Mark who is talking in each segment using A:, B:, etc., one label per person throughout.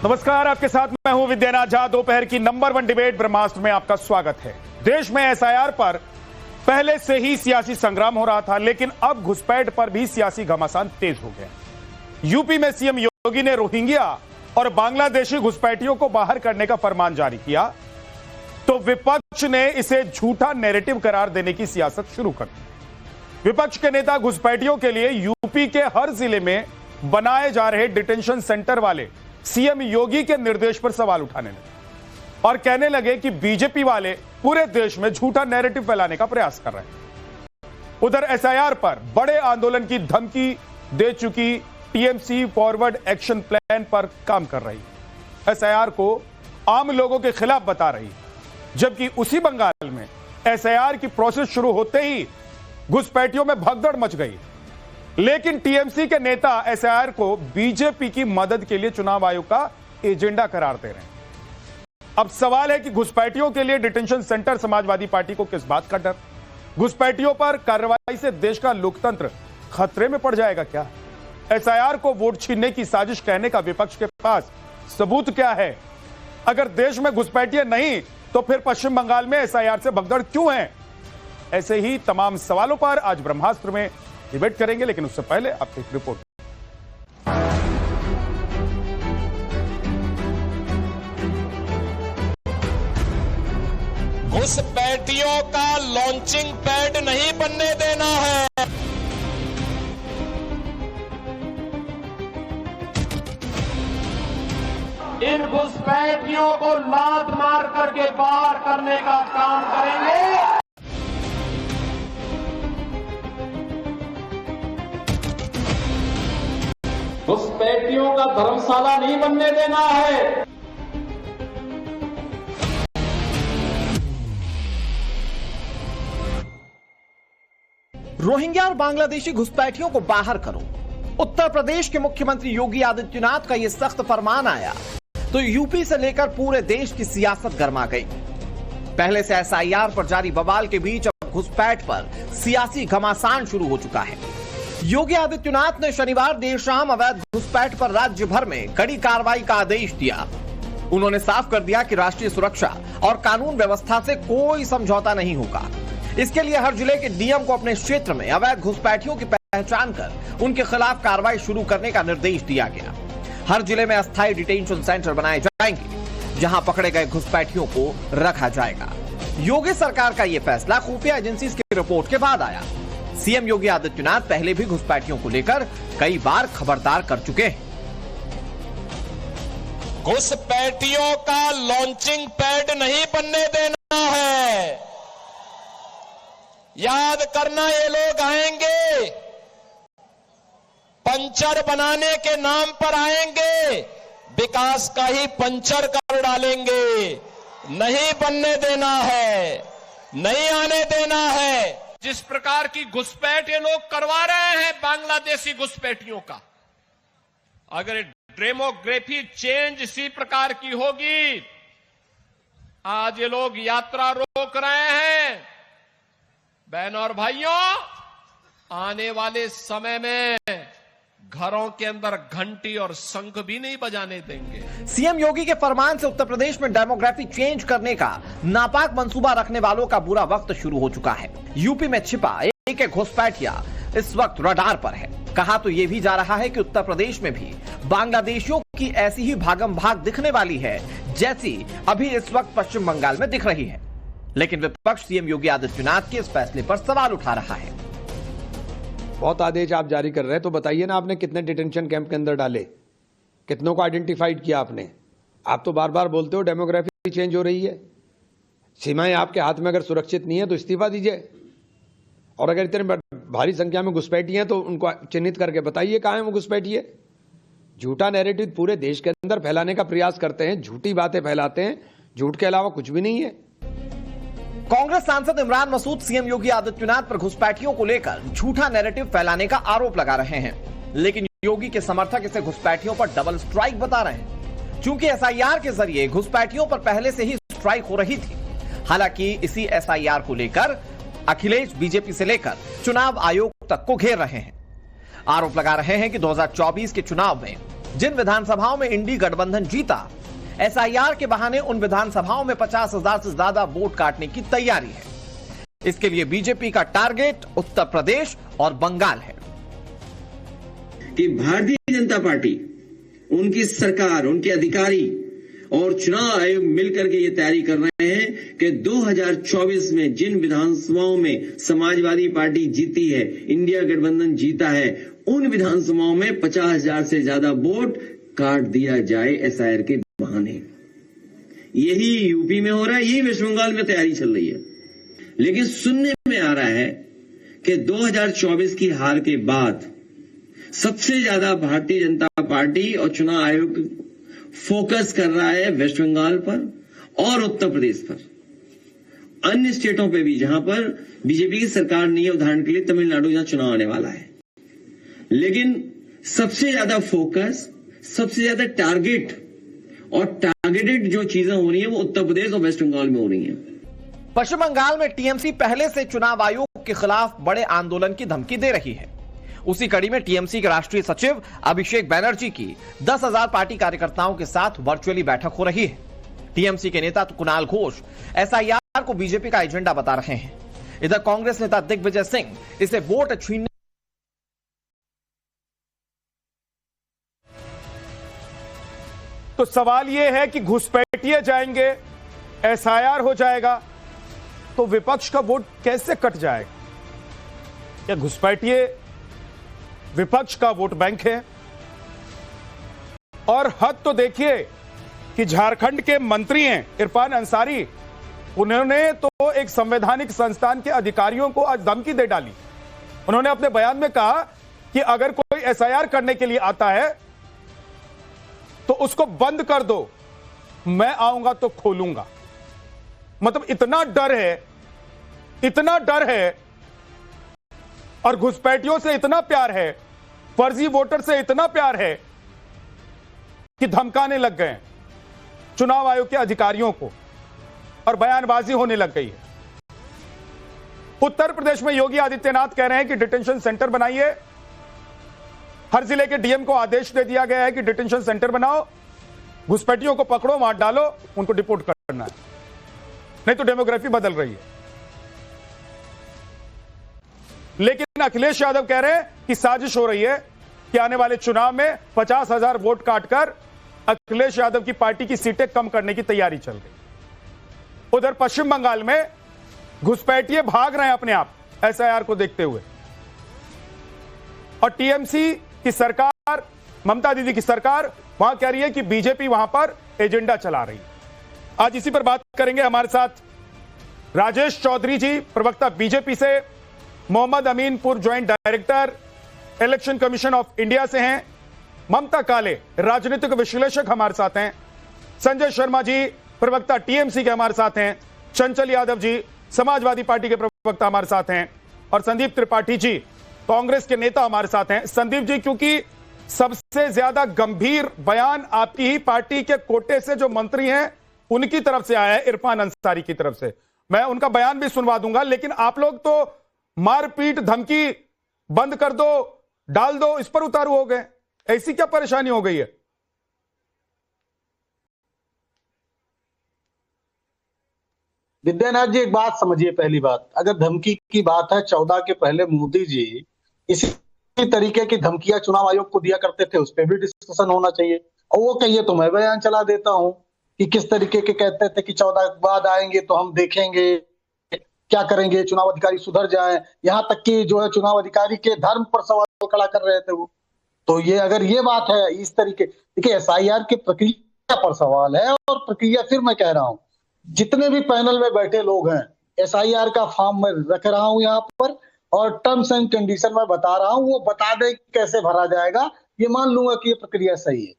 A: नमस्कार, आपके साथ मैं हूं विद्यानाथ झा। दोपहर की नंबर 1 डिबेट ब्रह्मास्त्र में आपका स्वागत है। देश में एसआईआर पर पहले से ही सियासी संग्राम हो रहा था, लेकिन अब घुसपैठ पर भी सियासी घमासान तेज हो गए। यूपी में सीएम योगी ने रोहिंग्या और बांग्लादेशी घुसपैठियों को बाहर करने का फरमान जारी किया, तो विपक्ष ने इसे झूठा नैरेटिव करार देने की सियासत शुरू कर दी। विपक्ष के नेता घुसपैठियों के लिए यूपी के हर जिले में बनाए जा रहे डिटेंशन सेंटर वाले सीएम योगी के निर्देश पर सवाल उठाने लगे और कहने लगे कि बीजेपी वाले पूरे देश में झूठा नैरेटिव फैलाने का प्रयास कर रहे हैं। उधर एसआईआर पर बड़े आंदोलन की धमकी दे चुकी टीएमसी फॉरवर्ड एक्शन प्लान पर काम कर रही है। एसआईआर को आम लोगों के खिलाफ बता रही है, जबकि उसी बंगाल में एसआईआर की प्रोसेस शुरू होते ही घुसपैठियों में भगदड़ मच गई। लेकिन टीएमसी के नेता एसआईआर को बीजेपी की मदद के लिए चुनाव आयोग का एजेंडा करार दे रहे हैं। अब सवाल है कि घुसपैठियों के लिए डिटेंशन सेंटर समाजवादी पार्टी को किस बात का डर? घुसपैठियों पर कार्रवाई से देश का लोकतंत्र खतरे में पड़ जाएगा क्या? एसआईआर को वोट छीनने की साजिश कहने का विपक्ष के पास सबूत क्या है? अगर देश में घुसपैठिए नहीं तो फिर पश्चिम बंगाल में एसआईआर से भगदड़ क्यों है? ऐसे ही तमाम सवालों पर आज ब्रह्मास्त्र में डिबेट करेंगे, लेकिन उससे पहले आपकी एक रिपोर्ट।
B: घुसपैठियों का लॉन्चिंग पैड नहीं बनने देना है।
C: इन घुसपैठियों को लात मार करके बाहर करने का काम करेंगे। घुसपैठियों का धर्मशाला नहीं बनने देना है।
D: रोहिंग्या और बांग्लादेशी घुसपैठियों को बाहर करो। उत्तर प्रदेश के मुख्यमंत्री योगी आदित्यनाथ का यह सख्त फरमान आया तो यूपी से लेकर पूरे देश की सियासत गर्मा गई। पहले से एसआईआर पर जारी बवाल के बीच अब घुसपैठ पर सियासी घमासान शुरू हो चुका है। योगी आदित्यनाथ ने शनिवार देर शाम अवैध घुसपैठ पर राज्य भर में कड़ी कार्रवाई का आदेश दिया। उन्होंने साफ कर दिया कि राष्ट्रीय सुरक्षा और कानून व्यवस्था से कोई समझौता नहीं होगा। इसके लिए हर जिले के डीएम को अपने क्षेत्र में अवैध घुसपैठियों की पहचान कर उनके खिलाफ कार्रवाई शुरू करने का निर्देश दिया गया। हर जिले में अस्थायी डिटेंशन सेंटर बनाए जाएंगे, जहां पकड़े गए घुसपैठियों को रखा जाएगा। योगी सरकार का यह फैसला खुफिया एजेंसी की रिपोर्ट के बाद आया। सीएम योगी आदित्यनाथ पहले भी घुसपैठियों को लेकर कई बार खबरदार कर चुके हैं।
B: घुसपैठियों का लॉन्चिंग पैड नहीं बनने देना है। याद करना, ये लोग आएंगे, पंचर बनाने के नाम पर आएंगे, विकास का ही पंचर कर डालेंगे। नहीं बनने देना है, नहीं आने देना है।
E: जिस प्रकार की घुसपैठ ये लोग करवा रहे हैं बांग्लादेशी घुसपैठियों का, अगर डेमोग्राफी चेंज इसी प्रकार की होगी, आज ये लोग यात्रा रोक रहे हैं। बहनों और भाइयों, आने वाले समय में घरों के अंदर घंटी और शंख भी नहीं बजाने देंगे।
D: सीएम योगी के फरमान से उत्तर प्रदेश में डेमोग्राफी चेंज करने का नापाक मंसूबा रखने वालों का बुरा वक्त शुरू हो चुका है। यूपी में छिपा एक घुसपैठिया इस वक्त रडार पर है। कहा तो यह भी जा रहा है कि उत्तर प्रदेश में भी बांग्लादेशियों की ऐसी ही भागम भाग दिखने वाली है, जैसी अभी इस वक्त पश्चिम बंगाल में दिख रही है। लेकिन विपक्ष सीएम योगी आदित्यनाथ के इस फैसले पर सवाल उठा रहा है।
F: बहुत आदेश आप जारी कर रहे हैं, तो बताइए ना, आपने कितने डिटेंशन कैंप के अंदर डाले, कितनों को आइडेंटिफाइड किया आपने? आप तो बार बार बोलते हो डेमोग्राफी चेंज हो रही है। सीमाएं आपके हाथ में अगर सुरक्षित नहीं है तो इस्तीफा दीजिए, और अगर इतने भारी संख्या में घुसपैठी हैं तो उनको चिन्हित करके बताइए कहाँ है वो घुसपैठी है। झूठा नैरेटिव पूरे देश के अंदर फैलाने का प्रयास करते हैं, झूठी बातें फैलाते हैं, झूठ के अलावा कुछ भी नहीं है।
D: कांग्रेस सांसद इमरान मसूद सीएम योगी आदित्यनाथ पर घुसपैठियों को लेकर झूठा नैरेटिव फैलाने का आरोप लगा रहे हैं, लेकिन योगी के समर्थक इसे घुसपैठियों पर डबल स्ट्राइक बता रहे हैं, क्योंकि एसआईआर के जरिए घुसपैठियों पर पहले से ही स्ट्राइक हो रही थी। हालांकि इसी एसआईआर को लेकर अखिलेश बीजेपी से लेकर चुनाव आयोग तक को घेर रहे हैं। आरोप लगा रहे हैं कि 2024 के चुनाव में जिन विधानसभाओं में इंडी गठबंधन जीता, एसआईआर के बहाने उन विधानसभाओं में 50,000 से ज्यादा वोट काटने की तैयारी है। इसके लिए बीजेपी का टारगेट उत्तर प्रदेश और बंगाल है
G: कि भारतीय जनता पार्टी, उनकी सरकार, उनके अधिकारी और चुनाव आयोग मिलकर के ये तैयारी कर रहे हैं कि 2024 में जिन विधानसभाओं में समाजवादी पार्टी जीती है, इंडिया गठबंधन जीता है, उन विधानसभाओं में 50,000 से ज्यादा वोट काट दिया जाए एसआईआर के बहाने। यही यूपी में हो रहा है, यही वेस्ट बंगाल में तैयारी चल रही है। लेकिन सुनने में आ रहा है कि 2024 की हार के बाद सबसे ज्यादा भारतीय जनता पार्टी और चुनाव आयोग फोकस कर रहा है वेस्ट बंगाल पर और उत्तर प्रदेश पर, अन्य स्टेटों पे भी जहां पर बीजेपी की सरकार नहीं है, उदाहरण के लिए तमिलनाडु जहां चुनाव आने वाला है। लेकिन सबसे ज्यादा फोकस, सबसे ज्यादा टारगेट और टारगेटेड जो चीजें हो रही है वो उत्तर प्रदेश और वेस्ट बंगाल में हो रही है।
D: पश्चिम बंगाल में टीएमसी पहले से चुनाव आयोग के खिलाफ बड़े आंदोलन की धमकी दे रही है। उसी कड़ी में टीएमसी के राष्ट्रीय सचिव अभिषेक बैनर्जी की 10,000 पार्टी कार्यकर्ताओं के साथ वर्चुअली बैठक हो रही है। टीएमसी के नेता कुणाल घोष एसआईआर को बीजेपी का एजेंडा बता रहे हैं। इधर कांग्रेस नेता दिग्विजय सिंह इसे वोट छीनने
A: तो सवाल यह है कि घुसपैठिए जाएंगे, एसआईआर हो जाएगा, तो विपक्ष का वोट कैसे कट जाएगा? क्या घुसपैठिए विपक्ष का वोट बैंक है? और हद तो देखिए कि झारखंड के मंत्री हैं इरफान अंसारी, उन्होंने तो एक संवैधानिक संस्थान के अधिकारियों को आज धमकी दे डाली। उन्होंने अपने बयान में कहा कि अगर कोई एसआईआर करने के लिए आता है तो उसको बंद कर दो, मैं आऊंगा तो खोलूंगा। मतलब इतना डर है, इतना डर है, और घुसपैठियों से इतना प्यार है, फर्जी वोटर से इतना प्यार है कि धमकाने लग गए चुनाव आयोग के अधिकारियों को और बयानबाजी होने लग गई है। उत्तर प्रदेश में योगी आदित्यनाथ कह रहे हैं कि डिटेंशन सेंटर बनाइए। हर जिले के डीएम को आदेश दे दिया गया है कि डिटेंशन सेंटर बनाओ, घुसपैठियों को पकड़ो, मार डालो, उनको डिपोर्ट करना है, नहीं तो डेमोग्राफी बदल रही है। लेकिन अखिलेश यादव कह रहे हैं कि साजिश हो रही है कि आने वाले चुनाव में 50,000 वोट काटकर अखिलेश यादव की पार्टी की सीटें कम करने की तैयारी चल रही। उधर पश्चिम बंगाल में घुसपैठिए भाग रहे हैं अपने आप एसआईआर को देखते हुए, और टीएमसी की सरकार, ममता दीदी की सरकार वहां कह रही है कि बीजेपी वहां पर एजेंडा चला रही है। आज इसी पर बात करेंगे। हमारे साथ राजेश चौधरी जी, प्रवक्ता बीजेपी से, Mohammad Aminpur joint director election commission of India से हैं, ममता काले राजनीतिक विश्लेषक हमारे साथ हैं, संजय शर्मा जी प्रवक्ता टीएमसी के हमारे साथ हैं, चंचल यादव जी समाजवादी पार्टी के प्रवक्ता हमारे साथ हैं, और संदीप त्रिपाठी जी कांग्रेस के नेता हमारे साथ हैं। संदीप जी, क्योंकि सबसे ज्यादा गंभीर बयान आपकी ही पार्टी के कोटे से जो मंत्री हैं उनकी तरफ से आया है, इरफान अंसारी की तरफ से, मैं उनका बयान भी सुनवा दूंगा। लेकिन आप लोग तो मारपीट, धमकी, बंद कर दो, डाल दो, इस पर उतारू हो गए। ऐसी क्या परेशानी हो गई है?
H: विद्यानाथ जी, एक बात समझिए। पहली बात, अगर धमकी की बात है, 14 के पहले मोदी जी इसी तरीके की धमकियां चुनाव आयोग को दिया करते थे, उस पर भी डिस्कशन होना चाहिए। और वो कहिए तो मैं बयान चला देता हूं कि किस तरीके के कहते थे कि 14 के बाद आएंगे तो हम देखेंगे क्या करेंगे, चुनाव अधिकारी सुधर जाएं। यहाँ तक कि जो है चुनाव अधिकारी के धर्म पर सवाल खड़ा कर रहे थे वो। तो ये अगर ये बात है इस तरीके, देखिए एसआईआर की प्रक्रिया पर सवाल है, और प्रक्रिया फिर मैं कह रहा हूँ, जितने भी पैनल में बैठे लोग हैं, एसआईआर का फॉर्म मैं रख रहा हूं यहाँ पर, और टर्म्स एंड कंडीशन में बता रहा हूं, वो बता दे कैसे भरा जाएगा, ये मान लूंगा कि ये प्रक्रिया सही है।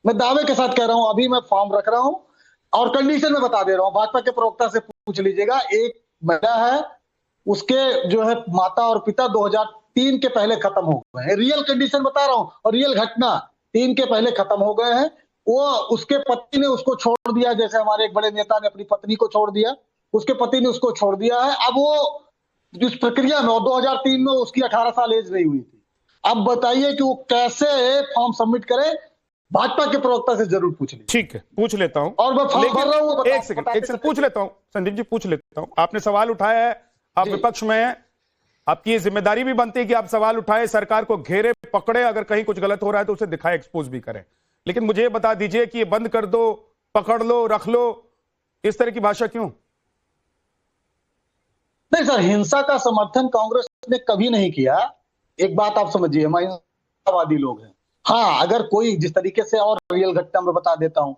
H: मैं दावे के साथ कह रहा हूं, अभी मैं फॉर्म रख रहा हूं और कंडीशन में बता दे रहा हूं। भाजपा के प्रवक्ता से पूछ लीजिएगा, एक महिला है, उसके जो है माता और पिता 2003 के पहले खत्म हो गए हैं, रियल कंडीशन बता रहा हूं, और रियल घटना 3 के पहले खत्म हो गए हैं। वो उसके पति ने उसको छोड़ दिया, जैसे हमारे एक बड़े नेता ने अपनी पत्नी को छोड़ दिया, उसके पति ने उसको छोड़ दिया है। अब वो जिस प्रक्रिया में 2003 में उसकी 18 साल एज नहीं हुई थी, अब बताइए कि वो कैसे फॉर्म सबमिट करे, भाजपा के प्रवक्ता से जरूर पूछ लीजिए।
A: ठीक है, पूछ लेता हूं।
H: और मैं फॉर्म भर रहा हूं, वो
A: एक सेकंड पूछ लेता हूं संदीप जी, पूछ लेता हूं। आपने सवाल उठाया है, आप विपक्ष में हैं, आपकी ये जिम्मेदारी भी बनती है कि आप सवाल उठाए, सरकार को घेरे पकड़े, अगर कहीं कुछ गलत हो रहा है तो उसे दिखाए, एक्सपोज भी करें। लेकिन मुझे बता दीजिए कि ये बंद कर दो, पकड़ लो, रख लो, इस तरह की भाषा क्यों?
H: नहीं सर, हिंसा का समर्थन कांग्रेस ने कभी नहीं किया। एक बात आप समझिए, हम हिंसावादी लोग हैं। हाँ, अगर कोई जिस तरीके से, और रियल घटना में बता देता हूं,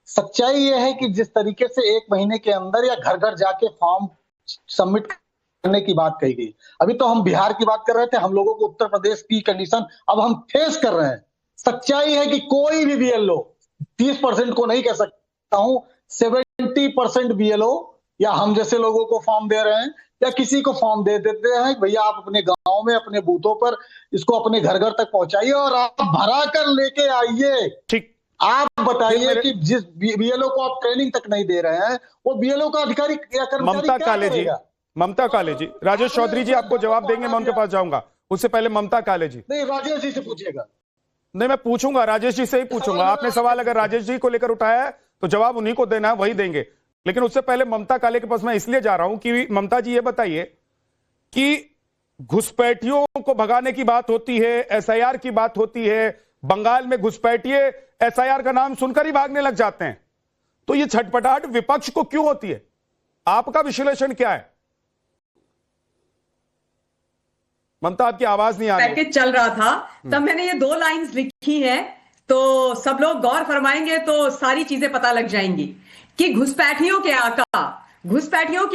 H: सच्चाई यह है कि जिस तरीके से 1 महीने के अंदर या घर घर जाके फॉर्म सबमिट करने की बात कही गई। अभी तो हम बिहार की बात कर रहे थे, हम लोगों को उत्तर प्रदेश की कंडीशन अब हम फेस कर रहे हैं। सच्चाई है कि कोई भी बीएलओ, 30% को नहीं कह सकता हूं, 70% बीएलओ या हम जैसे लोगों को फॉर्म दे रहे हैं या किसी को फॉर्म दे देते हैं, भैया आप अपने गांव में, अपने बूथों पर इसको अपने घर घर तक पहुंचाइए और आप भरा कर लेके आइए।
A: ठीक,
H: आप बताइए कि जिस बीएलओ को आप ट्रेनिंग तक नहीं दे रहे हैं, वो बीएलओ का अधिकारी या कर्मचारी क्या करेगा?
A: ममता काले जी, राजेश चौधरी जी आपको जवाब देंगे, मैं उनके पास जाऊंगा। उससे पहले ममता काले जी।
H: नहीं, राजेश जी से पूछिएगा।
A: नहीं, मैं पूछूंगा, राजेश जी से ही पूछूंगा। आपने सवाल अगर राजेश जी को लेकर उठाया है तो जवाब उन्हीं को देना है, वही देंगे। लेकिन उससे पहले ममता काले के पास मैं इसलिए जा रहा हूं कि ममता जी ये बताइए कि घुसपैठियों को भगाने की बात होती है, एसआईआर की बात होती है, बंगाल में घुसपैठिए एसआईआर का नाम सुनकर ही भागने लग जाते हैं, तो ये छटपटाहट विपक्ष को क्यों होती है? आपका विश्लेषण क्या है? ममता, आपकी आवाज नहीं आ रही।
I: पैकेज चल रहा था तब मैंने ये 2 लाइंस लिखी हैं, तो सब लोग गौर फरमाएंगे तो सारी चीजें पता लग जाएंगी कि घुसपैठियों के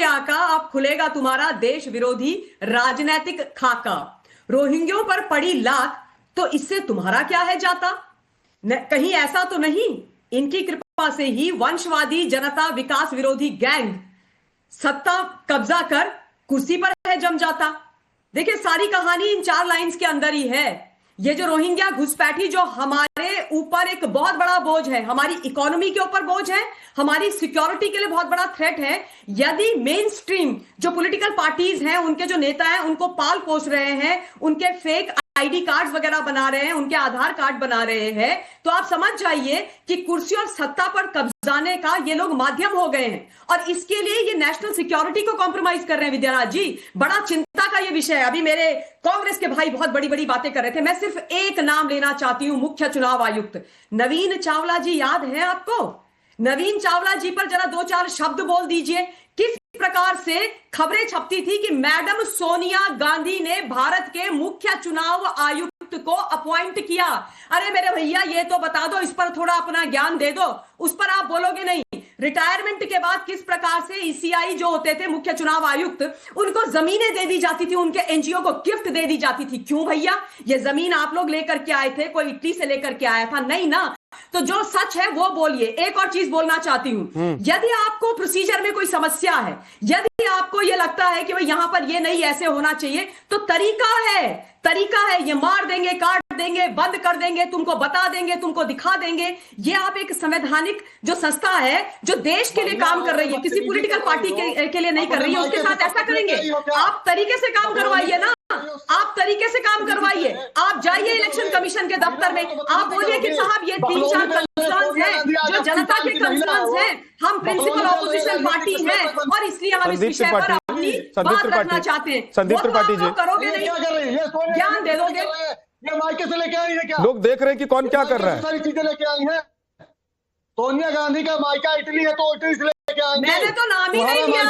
I: आका अब खुलेगा तुम्हारा देश विरोधी राजनीतिक खाका। रोहिंग्यों पर पड़ी लात तो इससे तुम्हारा क्या है जाता? कहीं ऐसा तो नहीं इनकी कृपा से ही वंशवादी जनता विकास विरोधी गैंग सत्ता कब्जा कर कुर्सी पर है जम जाता? देखिए, सारी कहानी इन 4 लाइंस के अंदर ही है। ये जो रोहिंग्या घुसपैठी जो हमारे ऊपर एक बहुत बड़ा बोझ है, हमारी इकोनॉमी के ऊपर बोझ है, हमारी सिक्योरिटी के लिए बहुत बड़ा थ्रेट है। यदि मेन स्ट्रीम जो पॉलिटिकल पार्टीज हैं, उनके जो नेता हैं, उनको पाल पोस रहे हैं, उनके फेक आईडी कार्ड्स वगैरह बना रहे हैं, उनके आधार कार्ड बना रहे हैं, तो आप समझ जाइए कि कुर्सी और सत्ता पर कब्जाने का ये लोग माध्यम हो गए हैं और इसके लिए ये नेशनल सिक्योरिटी को कॉम्प्रोमाइज कर रहे हैं। विद्याराज जी, बड़ा चिंता का ये विषय है। अभी मेरे कांग्रेस के भाई बहुत बड़ी बड़ी बातें कर रहे थे, मैं सिर्फ एक नाम लेना चाहती हूं, मुख्य चुनाव आयुक्त नवीन चावला जी। याद है आपको? नवीन चावला जी पर जरा 2-4 शब्द बोल दीजिए। किस प्रकार से खबरें छपती थी कि मैडम सोनिया गांधी ने भारत के मुख्य चुनाव आयुक्त को अपॉइंट किया। अरे मेरे भैया, ये तो बता दो, इस पर थोड़ा अपना ज्ञान दे दो, उस पर आप बोलोगे नहीं। रिटायरमेंट के बाद किस प्रकार से ईसीआई जो होते थे मुख्य चुनाव आयुक्त, उनको जमीनें दे दी जाती थी, उनके एनजीओ को गिफ्ट दे दी जाती थी। क्यों भैया? ये जमीन आप लोग लेकर के आए थे? कोई इटली से लेकर के आया था? नहीं ना। तो जो सच है वो बोलिए। एक और चीज बोलना चाहती हूं, यदि आपको प्रोसीजर में कोई समस्या है, यदि आपको यह लगता है कि भाई यहां पर ये नहीं ऐसे होना चाहिए, तो तरीका है। ये मार देंगे, काट देंगे, बंद कर देंगे, तुमको बता देंगे, तुमको दिखा देंगे। ये आप एक संवैधानिक जो संस्था है जो देश के लिए काम कर रही है, किसी पॉलिटिकल पार्टी के लिए नहीं कर रही है, उसके साथ ऐसा करेंगे? आप तरीके से काम करवाइए ना, आप तरीके से काम करवाइए। आप जाइए इलेक्शन कमीशन के दफ्तर में, आप बोलिए कि साहब ये 3-4 कंसर्न्स हैं जो जनता के कंसर्न्स हैं, हम प्रिंसिपल ऑपोजिशन पार्टी हैं और इसलिए हम इस विषय पर अपनी बात रखना चाहते हैं।
A: संदीप त्रिपाठी जी,
I: करोगे नहीं, ज्ञान दे दोगे?
H: ये मायके से लेके आई है क्या?
A: लोग देख रहे हैं कि कौन क्या कर रहा है।
H: सारी चीजें लेके आई है। सोनिया गांधी का मायका इटली है तो इटली से लेके आएंगे।
I: मैंने तो नाम ही नहीं लिया,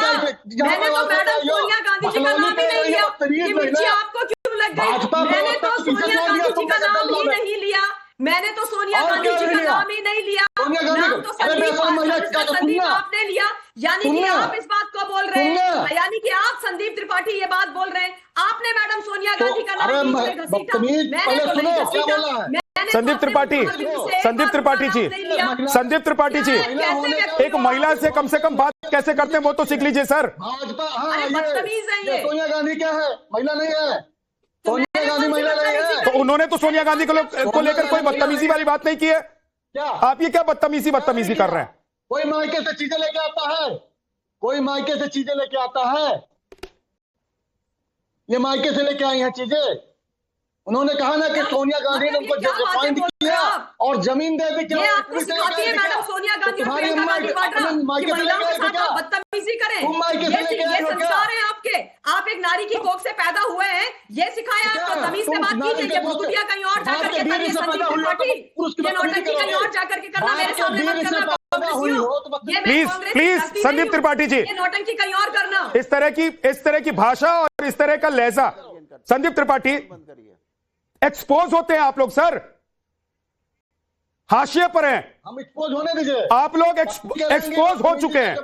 I: मैंने तो मैडम सोनिया गांधी जी का नाम ही नहीं लिया। ये मिर्ची आपको क्यों लग गई? मैंने तो सोनिया गांधी जी का नाम ही नहीं लिया, मैंने तो सोनिया गांधी जी का नाम ही नहीं लिया, नाम तो संदीप आपने लिया। यानी कि आप इस बात को बोल रहे हैं, यानी कि आप संदीप त्रिपाठी ये बात बोल रहे हैं, आपने मैडम सोनिया गांधी का नाम घसीटा, मैंने तो नहीं घसीटा।
A: संदीप त्रिपाठी जी, एक महिला से कम बात कैसे करते हैं वो तो सीख लीजिए सर।
H: भाजपा,
I: बदतमीज है ये।
H: सोनिया गांधी क्या है? महिला नहीं है। सोनिया गांधी महिला नहीं है।
A: तो उन्होंने तो सोनिया गांधी को लेकर कोई बदतमीजी वाली बात नहीं की है।
H: क्या
A: आप ये क्या बदतमीजी कर रहे हैं?
H: कोई मायके से चीजें लेके आता है, कोई मायके से चीजें लेके आता है। ये मायके से लेके आई हैं चीजें। उन्होंने कहा ना कि सोनिया गांधी ने उनको अपॉइंट किया और जमीन दे दी।
I: ये आपको सिखाती है मैडम सोनिया गांधी और प्रियंका गांधी वाड्रा कि महिलाओं के साथ आप बदतमीजी करें। ये संस्कार है आपके, आप एक नारी की कोख से पैदा हुए हैं, ये सिखाया आपको। तमीज से बात कीजिए। ये भुतुटिया कहीं और जाकर के करनी, संदीप त्रिपाठी ये नौटंकी कहीं और जाकर के करना, मेरे सामने मत करना।
A: प्लीज संदीप त्रिपाठी जी,
I: ये नौटंकी कहीं और करना।
A: इस तरह की भाषा और इस तरह का लहजा, संदीप त्रिपाठी एक्सपोज होते हैं आप लोग सर, हाशिए पर हैं।
H: हम एक्सपोज होने दीजिए।
A: आप लोग एक्सपोज हो चुके हैं।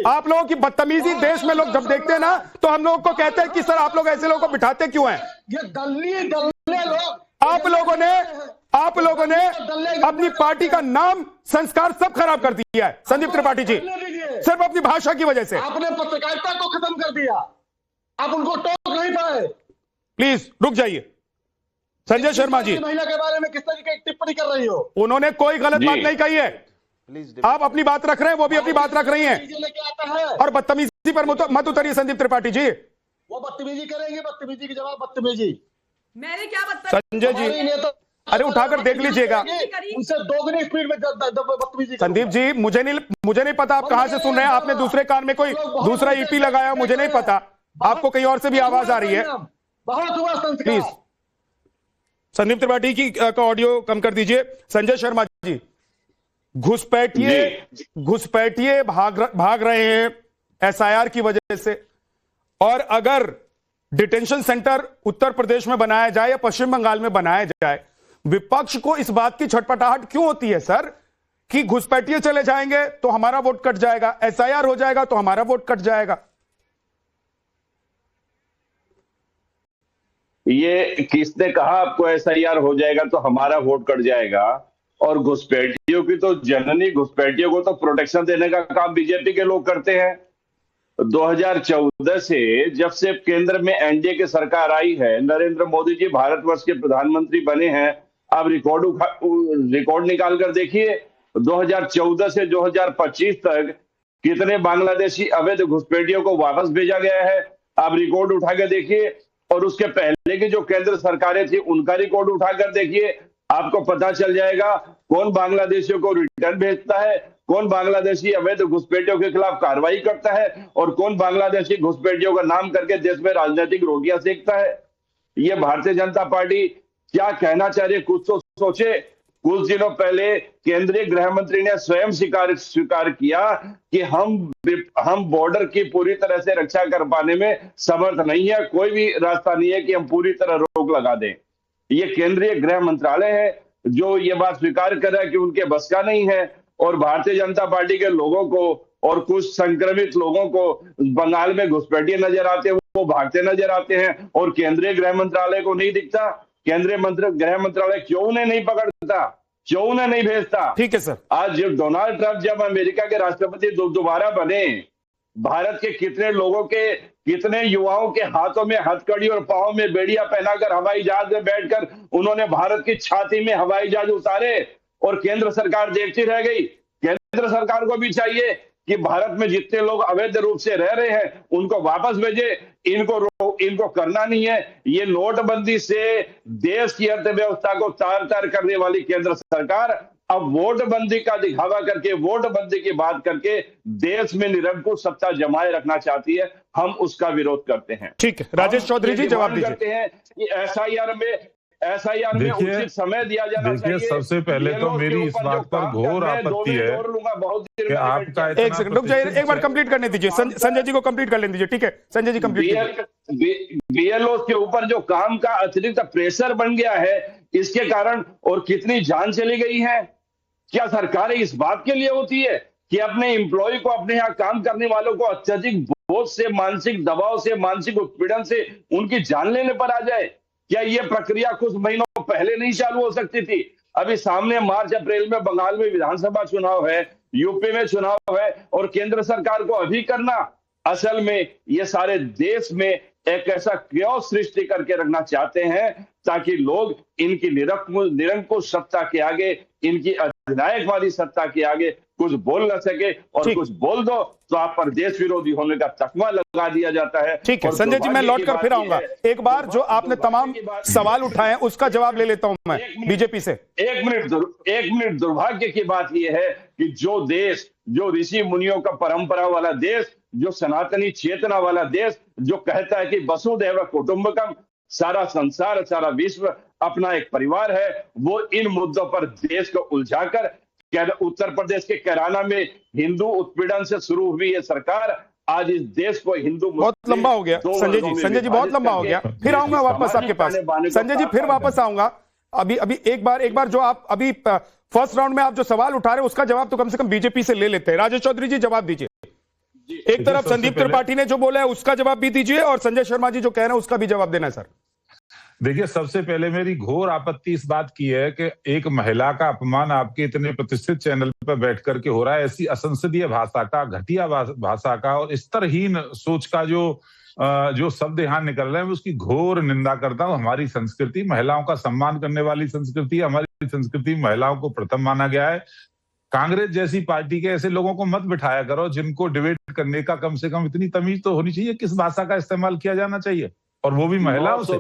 A: आप लोगों की बदतमीजी देश में लोग जब देखते हैं ना, तो हम लोगों को कहते हैं कि सर आप लोग ऐसे लोगों को बिठाते क्यों हैं?
H: ये दल्ले लोग,
A: आप लोगों ने अपनी पार्टी का नाम, संस्कार सब खराब कर दिया है संदीप त्रिपाठी जी, सिर्फ अपनी भाषा की वजह से।
H: आपने पत्रकारिता को खत्म कर दिया, आप उनको टोक नहीं पाए।
A: प्लीज रुक जाइए। संजय शर्मा जी,
H: महिला के बारे में किस तरीके की टिप्पणी कर रही हो?
A: उन्होंने कोई गलत बात नहीं कही है। आप अपनी बात रख रहे हैं, वो भी अपनी बात रख रही हैं, और बदतमीजी पर मत उतरिए संदीप त्रिपाठी जी।
H: वो बदतमीजी करेंगे, बदतमीजी की जवाब बदतमीजी।
I: मैंने क्या बदतमीजी?
A: संजय जी अरे उठाकर देख लीजिएगा,
H: उनसे दोगुनी स्पीड में बदतमीजी।
A: संदीप जी मुझे नहीं पता आप कहां से सुन रहे हैं। आपने दूसरे कान में कोई दूसरा ईपी लगाया, मुझे नहीं पता। आपको कहीं और से भी आवाज आ रही है।
H: बहुत हुआ संस्कार।
A: प्लीज संदीप त्रिपाठी की का ऑडियो कम कर दीजिए। संजय शर्मा जी, घुसपैठिए भाग रहे हैं एसआईआर की वजह से, और अगर डिटेंशन सेंटर उत्तर प्रदेश में बनाया जाए या पश्चिम बंगाल में बनाया जाए, विपक्ष को इस बात की छटपटाहट क्यों होती है सर कि घुसपैठिए चले जाएंगे तो हमारा वोट कट जाएगा, एसआईआर हो जाएगा तो हमारा वोट कट जाएगा?
J: ये किसने कहा आपको एसआईआर हो जाएगा तो हमारा वोट कट जाएगा? और घुसपैठियों की तो जननी, घुसपैठियों को तो प्रोटेक्शन देने का काम बीजेपी के लोग करते हैं। 2014 से जब से केंद्र में एनडीए की सरकार आई है, नरेंद्र मोदी जी भारतवर्ष के प्रधानमंत्री बने हैं। आप रिकॉर्ड निकाल कर देखिए, 2014 से 2025 तक कितने बांग्लादेशी अवैध घुसपैठियों को वापस भेजा गया है, आप रिकॉर्ड उठा कर देखिए। और उसके पहले की जो केंद्र सरकारें थी उनका रिकॉर्ड उठाकर देखिए, आपको पता चल जाएगा कौन बांग्लादेशियों को रिटर्न भेजता है, कौन बांग्लादेशी अवैध घुसपैठियों के खिलाफ कार्रवाई करता है, और कौन बांग्लादेशी घुसपैठियों का नाम करके देश में राजनीतिक रोटियां सेकता है। ये भारतीय जनता पार्टी क्या कहना चाह रही है, कुछ तो सोचे। कुछ दिनों पहले केंद्रीय गृह मंत्री ने स्वयं स्वीकार किया कि हम बॉर्डर की पूरी तरह से रक्षा कर पाने में समर्थ नहीं है, कोई भी रास्ता नहीं है कि हम पूरी तरह रोक लगा दें। ये केंद्रीय गृह मंत्रालय है जो ये बात स्वीकार कर रहा है कि उनके बस का नहीं है, और भारतीय जनता पार्टी के लोगों को और कुछ संक्रमित लोगों को बंगाल में घुसपैठिए नजर आते हैं, वो भागते नजर आते हैं, और केंद्रीय गृह मंत्रालय को नहीं दिखता। केंद्रीय गृह मंत्रालय क्यों उन्हें नहीं पकड़ता, क्यों उन्हें नहीं भेजता?
A: ठीक है सर।
J: आज जब डोनाल्ड ट्रंप जब अमेरिका के राष्ट्रपति दोबारा बने, भारत के कितने लोगों के, कितने युवाओं के हाथों में हथकड़ी और पांव में बेड़ियां पहनाकर हवाई जहाज में बैठकर उन्होंने भारत की छाती में हवाई जहाज उतारे, और केंद्र सरकार देखती रह गई। केंद्र सरकार को भी चाहिए कि भारत में जितने लोग अवैध रूप से रह रहे हैं उनको वापस भेजे। इनको करना नहीं है। ये नोटबंदी से देश की अर्थव्यवस्था को तार-तार करने वाली केंद्र सरकार अब वोटबंदी का दिखावा करके, वोटबंदी की बात करके देश में निरंकुश सत्ता जमाए रखना चाहती है। हम उसका विरोध करते हैं।
A: ठीक है, राजेश चौधरी जी जवाब दीजिए।
J: करते हैं कि एसआईआर में उचित समय दिया जाना चाहिए।
K: सबसे पहले तो मेरी इस बात पर घोर आपत्ति है कि आपका
A: एक सेकंड रुक जाइए, एक बार कंप्लीट करने दीजिए। संजय जी को कंप्लीट कर लेने दीजिए। ठीक है संजय जी कंप्लीट।
J: बीएलओ के ऊपर जो काम का अतिरिक्त प्रेशर बन गया है, इसके कारण और कितनी जान चली गई है। क्या सरकारें इस बात के लिए होती है कि अपने एम्प्लॉय को, अपने यहाँ काम करने वालों को अत्यधिक बोझ से, मानसिक दबाव से, मानसिक उत्पीड़न से उनकी जान लेने पर आ जाए? क्या ये प्रक्रिया कुछ महीनों पहले नहीं चालू हो सकती थी? अभी सामने मार्च अप्रैल में बंगाल में विधानसभा चुनाव है, यूपी में चुनाव है, और केंद्र सरकार को अभी करना? असल में ये सारे देश में एक ऐसा क्योस सृष्टि करके रखना चाहते हैं ताकि लोग इनकी निरंकुश सत्ता के आगे, इनकी अधिनायकवादी सत्ता के आगे कुछ बोल न सके और कुछ बोल दो तो आप पर देश विरोधी होने का तकमा लगा दिया जाता है।
A: ठीक है संजय जी, मैं लौट कर फिर आऊंगा। एक बार जो आपने तमाम सवाल उठाए हैं उसका जवाब ले लेता हूं मैं बीजेपी से।
J: एक मिनट दुर्भाग्य की बात यह है कि जो देश, जो ऋषि मुनियों का परंपरा वाला देश, जो सनातनी चेतना वाला देश, जो कहता है कि वसुधैव कुटुंबकम, सारा संसार, सारा विश्व अपना एक परिवार है, वो इन मुद्दों पर देश को उलझाकर, उत्तर प्रदेश के कैराना में हिंदू उत्पीड़न से शुरू हुई है सरकार, आज इस देश को हिंदू
A: बहुत लंबा हो गया संजय जी बहुत लंबा हो गया। फिर आऊंगा वापस आपके पास संजय जी, फिर वापस आऊंगा। अभी एक बार जो आप अभी फर्स्ट राउंड में आप जो सवाल उठा रहे हैं उसका जवाब तो कम से कम बीजेपी से ले लेते हैं। राजेश चौधरी जी जवाब दीजिए। एक तरफ संदीप त्रिपाठी ने जो बोला है उसका जवाब भी दीजिए और संजय शर्मा जी जो कह रहे हैं उसका भी जवाब देना है सर।
K: देखिए, सबसे पहले मेरी घोर आपत्ति इस बात की है कि एक महिला का अपमान आपके इतने प्रतिष्ठित चैनल पर बैठ करके हो रहा है। ऐसी असंसदीय भाषा का, घटिया भाषा का और स्तरहीन सोच का जो शब्द यहाँ निकल रहे हैं, उसकी घोर निंदा करता हूँ। हमारी संस्कृति महिलाओं का सम्मान करने वाली संस्कृति है। हमारी संस्कृति महिलाओं को प्रथम माना गया है। कांग्रेस जैसी पार्टी के ऐसे लोगों को मत बिठाया करो जिनको डिबेट करने का कम से कम इतनी तमीज तो होनी चाहिए, किस भाषा का इस्तेमाल किया जाना चाहिए, और वो भी महिलाओं से।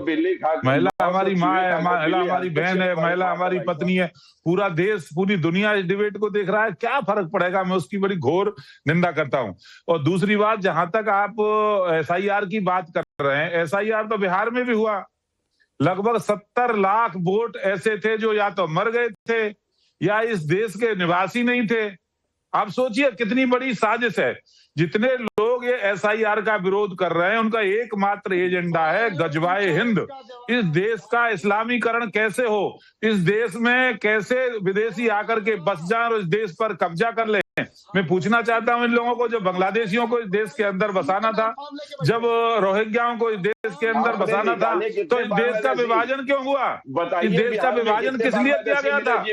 K: महिला हमारी माँ है, महिला हमारी बहन है, महिला हमारी पत्नी है। पूरा देश, पूरी दुनिया इस डिबेट को देख रहा है, क्या फर्क पड़ेगा? मैं उसकी बड़ी घोर निंदा करता हूं। और दूसरी बात, जहां तक आप SIR की बात कर रहे हैं, SIR तो बिहार में भी हुआ। लगभग 70 लाख वोट ऐसे थे जो या तो मर गए थे या इस देश के निवासी नहीं थे। आप सोचिए कितनी बड़ी साजिश है। जितने लोग ये SIR का विरोध कर रहे हैं उनका एकमात्र एजेंडा है गजवाए हिंद। इस देश का इस्लामीकरण कैसे हो, इस देश में कैसे विदेशी आकर के बस जाएं और इस देश पर कब्जा कर ले। मैं पूछना चाहता हूं इन लोगों को, जब बांग्लादेशियों को इस देश के अंदर बसाना था, जब रोहिंग्याओं को इस देश के अंदर बसाना था, तो इस देश का विभाजन क्यों हुआ? इस देश का विभाजन किस लिए किया गया था?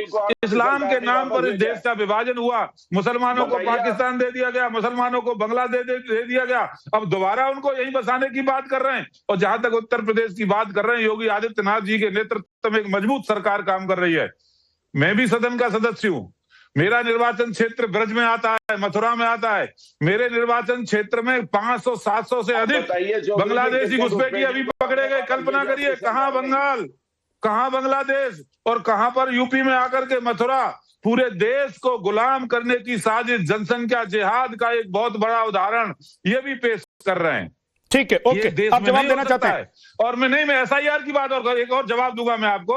K: इस्लाम के नाम पर इस देश का विभाजन हुआ। मुसलमानों को पाकिस्तान दे दिया गया, मुसलमानों को बांग्लादेश दे दिया गया, अब दोबारा उनको यहीं बसाने की बात कर रहे हैं। और जहां तक उत्तर प्रदेश की बात कर रहे हैं, योगी आदित्यनाथ जी के नेतृत्व में एक मजबूत सरकार काम कर रही है। मैं भी सदन का सदस्य हूँ। मेरा निर्वाचन क्षेत्र ब्रज में आता है, मथुरा में आता है। मेरे निर्वाचन क्षेत्र में 500-700 से अधिक बांग्लादेशी घुसपैठी अभी पकड़े गए। कल्पना करिए, कहां बंगाल, कहां बांग्लादेश और कहां पर यूपी में आकर के मथुरा। पूरे देश को गुलाम करने की साजिश, जनसंख्या जिहाद का एक बहुत बड़ा उदाहरण ये भी पेश कर रहे हैं।
A: ठीक है, ओके, आप जवाब देना चाहते हैं?
K: और मैं SIR की बात और एक और जवाब दूंगा मैं आपको।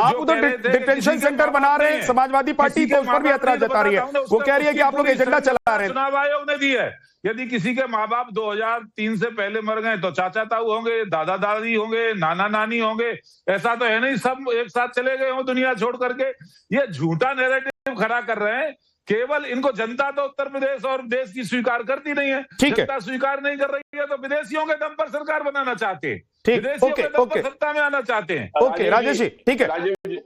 A: आप उधर डिटेंशन सेंटर बना रहे हैं, समाजवादी पार्टी को उस पर भी ऐतराज जता रही है। वो कह रही है कि आप लोग एजेंडा चला रहे हैं।
K: चुनाव आयोग ने दी है, यदि किसी के माँ बाप 2003 से पहले मर गए तो चाचा ताऊ होंगे, दादा दादी होंगे, नाना नानी होंगे। ऐसा तो है नहीं सब एक साथ चले गए हो दुनिया छोड़ करके। ये झूठा नैरेटिव खड़ा कर रहे हैं। केवल इनको जनता तो उत्तर प्रदेश और देश की स्वीकार करती नहीं है। जनता स्वीकार नहीं कर रही है तो विदेशियों के दम पर सरकार बनाना चाहते हैं, विदेशियों के दम पर सत्ता में आना चाहते हैं।
A: ओके राजेश जी, ठीक है,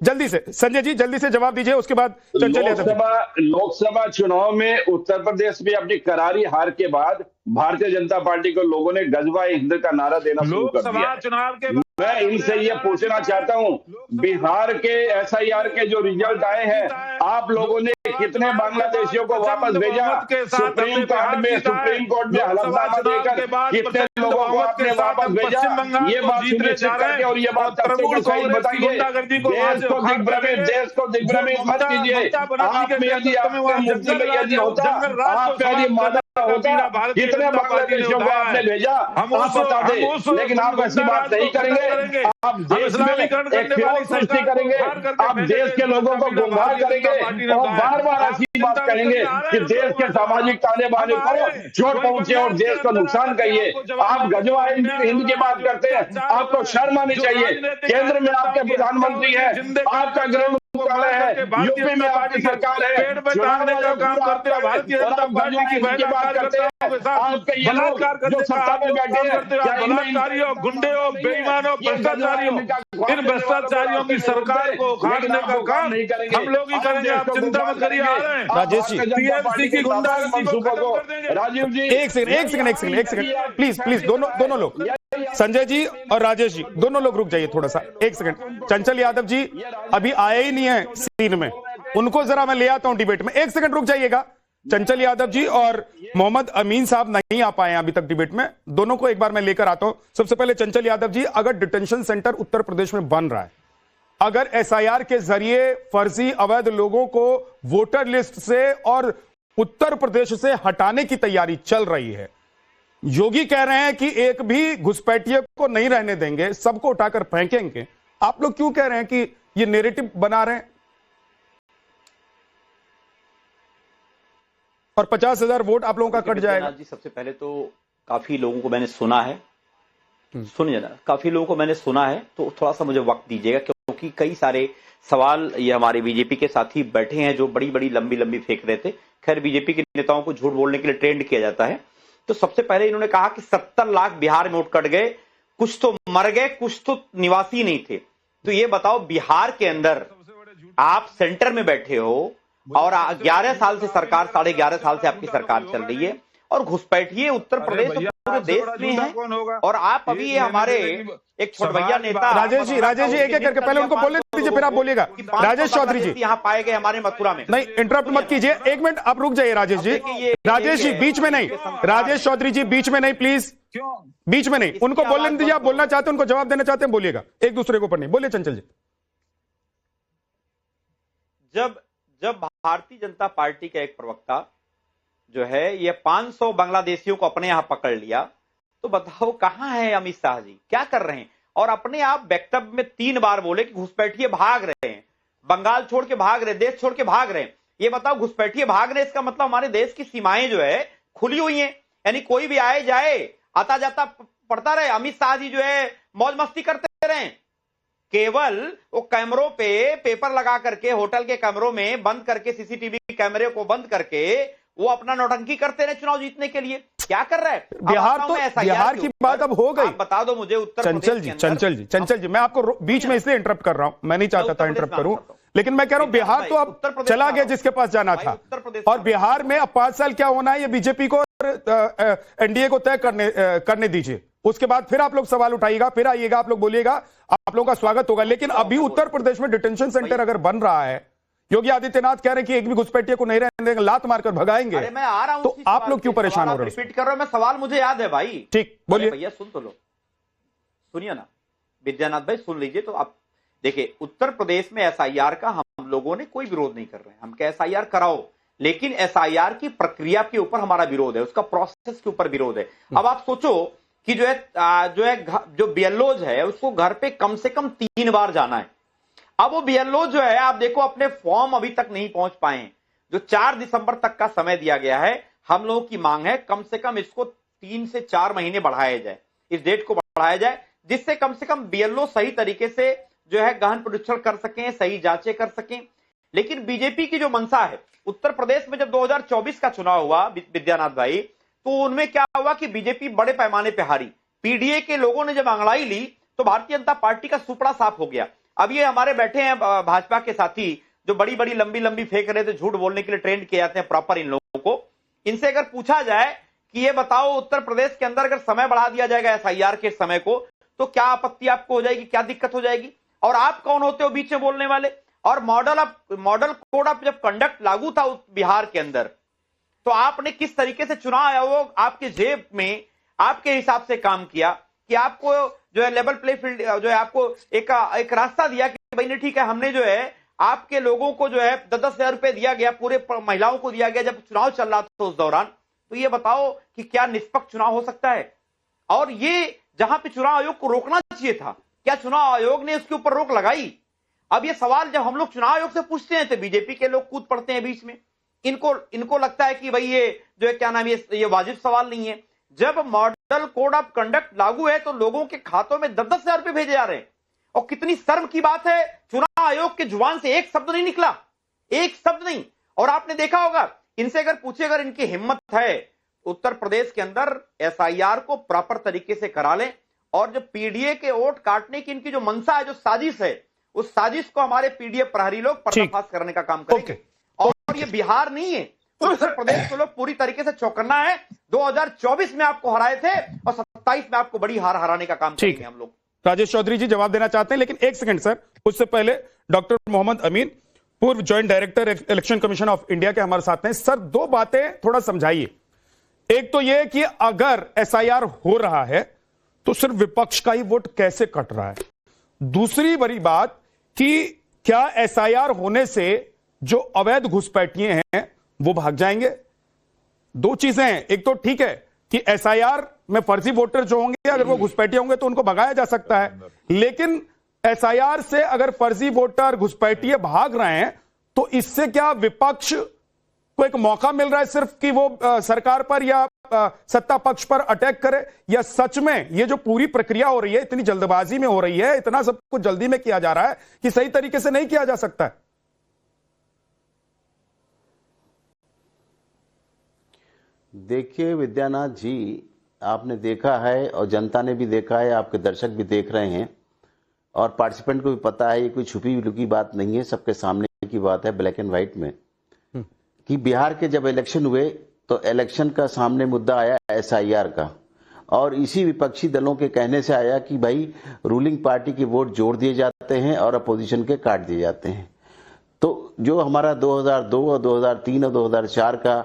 A: जल्दी से संजय जी जल्दी से जवाब दीजिए, उसके बाद
J: लोकसभा चुनाव में उत्तर प्रदेश में अपनी करारी हार के बाद भारतीय जनता पार्टी को लोगों ने गजवाए हिंद का नारा देना शुरू कर दिया।
K: लोकसभा चुनाव के बाद
J: मैं इनसे ये पूछना चाहता हूं, बिहार के SIR के जो रिजल्ट आए हैं, आप लोगों ने कितने बांग्लादेशियों को वापस भेजा? सुप्रीम कोर्ट में हलफनामा देकर कितने लोगों को आपने वापस भेजा? ये बात सुनिश्चित करके और ये बात सबसे सही बताइए। देश को दिग्भ्रमित मत कीजिए। आप में यदि मुफ्ती में यदि होता, आप यदि मादा होता, कितने बांग्लादेशियों को आपने भेजा आप बता दें। लेकिन आप ऐसी बात नहीं करेंगे। आप देश में एक फिरौत सृष्टि करेंगे, आप देश के लोगों को गुमराह करेंगे और बार बार ऐसी बात कहेंगे कि देश के सामाजिक ताने बाने को चोट पहुंचे और देश को नुकसान कहिए। आप गजवाए हिंद की बात करते हैं, आपको शर्म आनी चाहिए। केंद्र में आपके प्रधानमंत्री है, आपका गृह मंत्रालय है, यूपी में आपकी सरकार है, चुनाव का काम करते हैं, भारतीय जनता पार्टी की बात करते हैं। आपके ये लोग जो सत्ता में बैठे हैं,
K: बलात्कारियों, गुंडों, बेईमानों, भ्रष्टाचारियों, इन भ्रष्टाचारियों की सरकार को उखाड़ने का काम हम लोग ही करेंगे। आप चिंता मत करिए। आ रहे हैं
A: राजेश जी,
K: TMC की गुंडागर्दी को खत्म कर देंगे।
J: राजीव जी
A: एक सेकंड प्लीज दोनों लोग, संजय जी और राजेश जी दोनों लोग रुक जाइए थोड़ा सा, एक सेकंड। चंचल यादव जी अभी आए ही नहीं है सीन में, उनको जरा मैं ले आता हूं डिबेट में। एक सेकंड रुक जाइएगा। चंचल यादव जी और मोहम्मद अमीन साहब नहीं आ पाए अभी तक डिबेट में, दोनों को एक बार मैं लेकर आता हूं। सबसे पहले चंचल यादव जी, अगर डिटेंशन सेंटर उत्तर प्रदेश में बन रहा है, अगर एसआईआर के जरिए फर्जी अवैध लोगों को वोटर लिस्ट से और उत्तर प्रदेश से हटाने की तैयारी चल रही है, योगी कह रहे हैं कि एक भी घुसपैठिए को नहीं रहने देंगे, सबको उठाकर फेंकेंगे, आप लोग क्यों कह रहे हैं कि ये नैरेटिव बना रहे हैं? और 50,000 वोट आप लोगों का कट जाएगा।
L: जी, सबसे पहले तो काफी लोगों को मैंने सुना है, सुनिए ना, काफी लोगों को मैंने सुना है, तो थोड़ा सा मुझे वक्त दीजिएगा, क्योंकि कई सारे सवाल ये हमारे बीजेपी के साथी बैठे हैं जो बड़ी बड़ी लंबी लंबी फेंक रहे थे। खैर, बीजेपी के नेताओं को झूठ बोलने के लिए ट्रेंड किया जाता है। तो सबसे पहले इन्होंने कहा कि 70 लाख बिहार में वोट कट गए, कुछ तो मर गए, कुछ तो निवासी नहीं थे। तो ये बताओ, बिहार के अंदर आप सेंटर में बैठे हो और 11 साल से सरकार, 11.5 साल से आपकी सरकार चल रही है, और घुसपैठिए उत्तर प्रदेश पूरे देश में है, और आप अभी ये हमारे एक छोटभैया नेता
A: राजेश जी एक एक करके पहले उनको बोलने दीजिए, फिर आप बोलिएगा। राजेश चौधरी जी
L: यहाँ पाए गए हमारे मथुरा में।
A: नहीं, इंटरप्ट मत कीजिए, एक मिनट आप रुक जाइए। राजेश जी बीच में नहीं, राजेश चौधरी जी बीच में नहीं, प्लीज बीच में नहीं, उनको बोलने दीजिए। आप बोलना चाहते हैं, उनको जवाब देना चाहते हैं, बोलिएगा, एक दूसरे के ऊपर नहीं। बोलिए चंचल जी।
L: जब भारतीय जनता पार्टी का एक प्रवक्ता जो है ये 500 बांग्लादेशियों को अपने यहां पकड़ लिया, तो बताओ कहां है अमित शाह जी, क्या कर रहे हैं? और अपने आप वक्तव्य में 3 बार बोले कि घुसपैठिए भाग रहे हैं, बंगाल छोड़ के भाग रहे, देश छोड़ के भाग रहे हैं। ये बताओ, घुसपैठिए भाग रहे, इसका मतलब हमारे देश की सीमाएं जो है खुली हुई हैं, यानी कोई भी आए जाए, आता जाता पड़ता रहे, अमित शाह जी जो है मौज मस्ती करते रहे। केवल वो कैमरों पे पेपर लगा करके, होटल के कैमरों में बंद करके, सीसीटीवी कैमरे को बंद करके वो अपना नौटंकी करते रहे चुनाव जीतने के लिए। क्या कर रहा है
A: बिहार? तो बिहार की बात अब हो गई।
L: बता दो मुझे उत्तर
A: चंचल जी मैं आपको बीच में इसलिए इंटरप्ट कर रहा हूं, मैं नहीं चाहता था इंटरप्ट करूं, लेकिन मैं कह रहा हूं बिहार तो अब चला गया जिसके पास जाना था, और बिहार में अब 5 साल क्या होना है ये बीजेपी को एनडीए को तय करने दीजिए। उसके बाद फिर आप लोग सवाल उठाइएगा, फिर आइएगा, आप लोग बोलिएगा, आप लोगों का स्वागत होगा। लेकिन अभी उत्तर प्रदेश में डिटेंशन सेंटर अगर बन रहा है, योगी आदित्यनाथ कह रहे हैं कि एक भी घुसपैठिए को नहीं रहने देंगे, लात मारकर भगाएंगे।
L: अरे मैं आ रहा हूं,
A: तो आप लोग क्यों परेशान हो रहे हैं?
L: रिपीट कर रहा हूं मैं, सवाल मुझे याद है भाई।
A: ठीक, बोलिए
L: भैया, सुन तो लो, सुनिए ना विद्यानाथ भाई, सुन लीजिए। तो आप देखिए, उत्तर प्रदेश में एसआईआर का हम लोगों ने कोई विरोध नहीं कर रहे हैं, हम क्या एसआईआर कराओ, लेकिन एसआईआर की प्रक्रिया के ऊपर हमारा विरोध है, उसका प्रोसेस के ऊपर विरोध है। अब आप सोचो कि जो बीएलओज है उसको घर पे कम से कम 3 बार जाना है। अब वो बीएलओ जो है, आप देखो अपने फॉर्म अभी तक नहीं पहुंच पाए हैं। जो 4 दिसंबर तक का समय दिया गया है, हम लोगों की मांग है कम से कम इसको 3 से 4 महीने बढ़ाया जाए, इस डेट को बढ़ाया जाए, जिससे कम से कम बीएलओ सही तरीके से जो है गहन परीक्षण कर सकें, सही जांचें कर सकें। लेकिन बीजेपी की जो मंशा है, उत्तर प्रदेश में जब 2024 का चुनाव हुआ विद्यानाथ भाई, तो उनमें क्या हुआ कि बीजेपी बड़े पैमाने पर हारी। पीडीए के लोगों ने जब अंगड़ाई ली तो भारतीय जनता पार्टी का सुपड़ा साफ हो गया। अब ये हमारे बैठे हैं भाजपा के साथी जो बड़ी बड़ी लंबी लंबी फेंक रहे थे, झूठ बोलने के लिए ट्रेंड किए जाते हैं प्रॉपर इन लोगों को। इनसे अगर पूछा जाए कि ये बताओ, उत्तर प्रदेश के अंदर अगर समय बढ़ा दिया जाएगा एसआईआर के समय को, तो क्या आपत्ति आपको हो जाएगी, क्या दिक्कत हो जाएगी? और आप कौन होते हो बीच में बोलने वाले? और मॉडल कोड ऑफ जब कंडक्ट लागू था बिहार के अंदर, तो आपने किस तरीके से चुनाव आयोग आपके जेब में आपके हिसाब से काम किया कि आपको जो है लेवल प्ले फील्ड जो है आपको एक रास्ता दिया कि भाई ने ठीक है, हमने जो है आपके लोगों को जो है 10-10 हजार रुपए दिया गया, पूरे महिलाओं को दिया गया जब चुनाव चल रहा था उस दौरान। तो ये बताओ कि क्या निष्पक्ष चुनाव हो सकता है? और ये जहां पे चुनाव आयोग को रोकना चाहिए था, क्या चुनाव आयोग ने उसके ऊपर रोक लगाई? अब ये सवाल जब हम लोग चुनाव आयोग से पूछते हैं तो बीजेपी के लोग कूद पड़ते हैं बीच में। इनको लगता है कि भाई ये जो है क्या नाम, ये वाजिब सवाल नहीं है। जब मॉडल कोड ऑफ कंडक्ट लागू है तो लोगों के खातों में 10-10 हजार रुपए भेजे जा रहे हैं, और कितनी शर्म की बात है, चुनाव आयोग के जुबान से एक शब्द नहीं निकला, एक शब्द नहीं। और आपने देखा होगा, इनसे अगर पूछे, अगर इनकी हिम्मत है उत्तर प्रदेश के अंदर एसआईआर को प्रॉपर तरीके से करा लें, और जो पीडीए के वोट काटने की इनकी जो मंशा है, जो साजिश है, उस साजिश को हमारे पीडीए प्रहरी लोग पर्दाफाश करने का काम करेंगे। और ये बिहार नहीं है, उत्तर प्रदेश को लोग पूरी तरीके से चौकन्ना है। 2024 में आपको हराए थे और 27 में आपको बड़ी हार हराने का काम करेंगे हम लोग।
A: राजेश चौधरी जी जवाब देना चाहते हैं, लेकिन एक सेकंड सर, उससे पहले डॉक्टर मोहम्मद अमीन, पूर्व joint director election commission of India के हमारे साथ हैं। सर, दो बातें थोड़ा समझाइए। एक तो यह कि अगर एसआईआर हो रहा है तो सिर्फ विपक्ष का ही वोट कैसे कट रहा है? दूसरी बड़ी बात कि क्या एसआईआर होने से जो अवैध घुसपैठिए हैं वो भाग जाएंगे? दो चीजें हैं। एक तो ठीक है कि एसआईआर में फर्जी वोटर जो होंगे अगर वो घुसपैठिए होंगे तो उनको भगाया जा सकता है, लेकिन एसआईआर से अगर फर्जी वोटर घुसपैठिए भाग रहे हैं तो इससे क्या विपक्ष को एक मौका मिल रहा है सिर्फ कि वो सरकार पर या सत्ता पक्ष पर अटैक करे? या सच में ये जो पूरी प्रक्रिया हो रही है इतनी जल्दबाजी में हो रही है, इतना सब कुछ जल्दी में किया जा रहा है कि सही तरीके से नहीं किया जा सकता है?
M: देखिए विद्यानाथ जी, आपने देखा है और जनता ने भी देखा है, आपके दर्शक भी देख रहे हैं और पार्टिसिपेंट को भी पता है, ये कोई छुपी लुकी बात नहीं है, सबके सामने की बात है ब्लैक एंड व्हाइट में, कि बिहार के जब इलेक्शन हुए तो इलेक्शन का सामने मुद्दा आया एसआईआर का, और इसी विपक्षी दलों के कहने से आया कि भाई रूलिंग पार्टी के वोट जोड़ दिए जाते हैं और अपोजिशन के काट दिए जाते हैं। तो जो हमारा 2002 और 2003 और 2004 का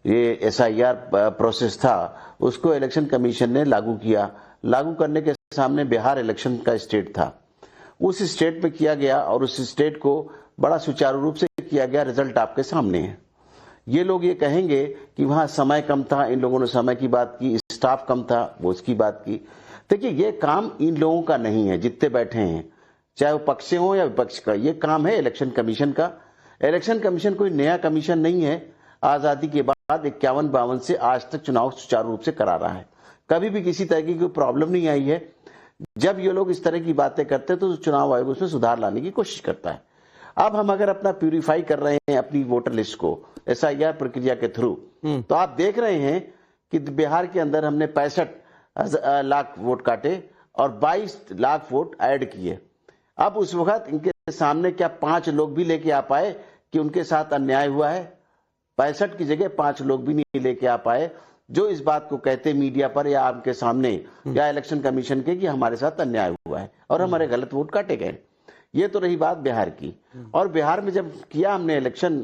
M: ये एसआईआर प्रोसेस था उसको इलेक्शन कमीशन ने लागू किया। लागू करने के सामने बिहार इलेक्शन का स्टेट था, उस स्टेट में किया गया और उस स्टेट को बड़ा सुचारू रूप से किया गया। रिजल्ट आपके सामने है। ये लोग ये कहेंगे कि वहां समय कम था, इन लोगों ने समय की बात की, स्टाफ कम था, वो उसकी बात की। देखिए ये काम इन लोगों का नहीं है जितने बैठे हैं, चाहे वो पक्ष से हो या विपक्ष का, ये काम है इलेक्शन कमीशन का। इलेक्शन कमीशन कोई नया कमीशन नहीं है, आजादी के बाद 51-52 से आज तक चुनाव सुचारू रूप से करा रहा है। कभी भी किसी तरह की कोई प्रॉब्लम नहीं आई है। जब ये लोग इस तरह की बातें करते हैं तो चुनाव आयोग उसमें सुधार लाने की कोशिश करता है। अब हम अगर अपना प्यूरिफाई कर रहे हैं अपनी वोटर लिस्ट को एसआईआर प्रक्रिया के थ्रू, तो आप देख रहे हैं कि बिहार के अंदर हमने 65 लाख वोट काटे और 22 लाख वोट ऐड किए। अब उस वक्त इनके सामने क्या 5 लोग भी लेके आ पाए कि उनके साथ अन्याय हुआ है? 65 की जगह 5 लोग भी नहीं लेके आ पाए जो इस बात को कहते मीडिया पर या आपके सामने या इलेक्शन कमीशन के कि हमारे साथ अन्याय हुआ है और हमारे गलत वोट काटे गए। ये तो रही बात बिहार की। और बिहार में जब किया हमने इलेक्शन